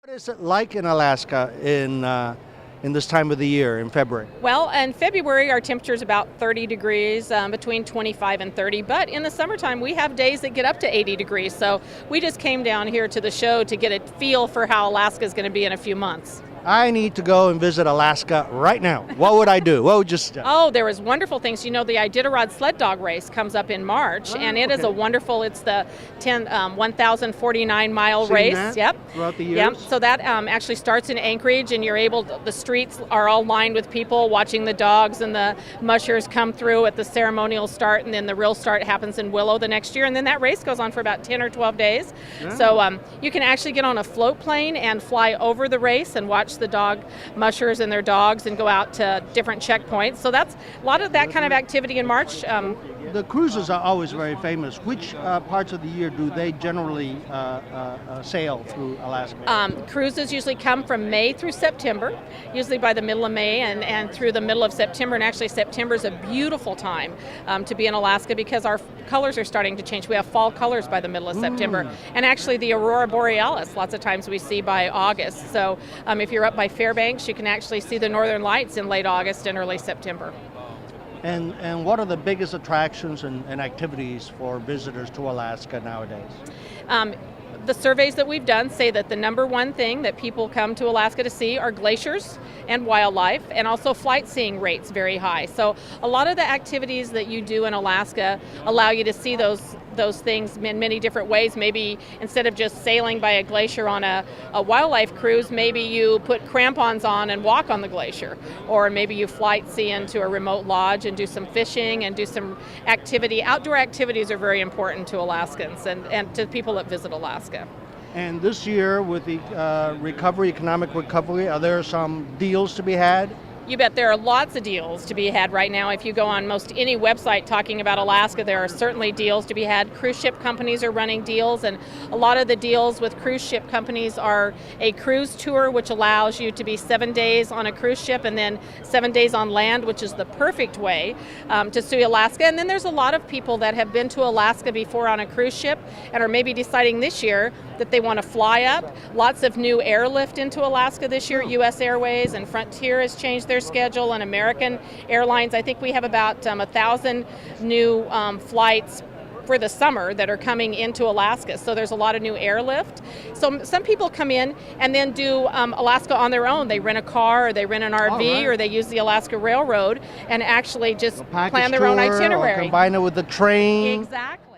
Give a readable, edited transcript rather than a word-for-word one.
What is it like in Alaska in this time of the year, in February? Well, in February, our temperature is about 30 degrees, between 25 and 30. But in the summertime, we have days that get up to 80 degrees. So we just came down here to the show to get a feel for how Alaska is going to be in a few months. I need to go and visit Alaska right now. What would I do? What would you suggest? Oh, there was wonderful things. You know, the Iditarod sled dog race comes up in March, and it is a wonderful, it's the 1,049-mile race. That Yep. throughout the years? Yep. So that actually starts in Anchorage, and the streets are all lined with people watching the dogs, and the mushers come through at the ceremonial start, and then the real start happens in Willow the next year, and then that race goes on for about 10 or 12 days. Yeah. So you can actually get on a float plane and fly over the race and watch the dog mushers and their dogs and go out to different checkpoints. So that's a lot of that kind of activity in March. The cruises are always very famous. Which parts of the year do they generally sail through Alaska? Cruises usually come from May through September, usually by the middle of May and through the middle of September. And actually September is a beautiful time to be in Alaska because our colors are starting to change. We have fall colors by the middle of September. And actually the Aurora Borealis, lots of times we see by August. So if you're up by Fairbanks, you can actually see the northern lights in late August and early September. And what are the biggest attractions and activities for visitors to Alaska nowadays? The surveys that we've done say that the number one thing that people come to Alaska to see are glaciers and wildlife, and also flight seeing rates very high. So a lot of the activities that you do in Alaska allow you to see those things in many different ways. Maybe instead of just sailing by a glacier on a wildlife cruise, maybe you put crampons on and walk on the glacier. Or maybe you flight sea into a remote lodge and do some fishing and do some activity. Outdoor activities are very important to Alaskans and to people that visit Alaska. And this year, with the economic recovery, are there some deals to be had? You bet there are lots of deals to be had right now. If you go on most any website talking about Alaska, there are certainly deals to be had. Cruise ship companies are running deals, and a lot of the deals with cruise ship companies are a cruise tour, which allows you to be 7 days on a cruise ship and then 7 days on land, which is the perfect way to see Alaska. And then there's a lot of people that have been to Alaska before on a cruise ship and are maybe deciding this year that they want to fly up. Lots of new airlift into Alaska this year. U.S. Airways and Frontier has changed their schedule, and American Airlines. I think we have about 1,000 new flights for the summer that are coming into Alaska. So there's a lot of new airlift. So some people come in and then do Alaska on their own. They rent a car or they rent an RV or they use the Alaska Railroad and actually just plan their own itinerary. Or combine it with the train. Exactly.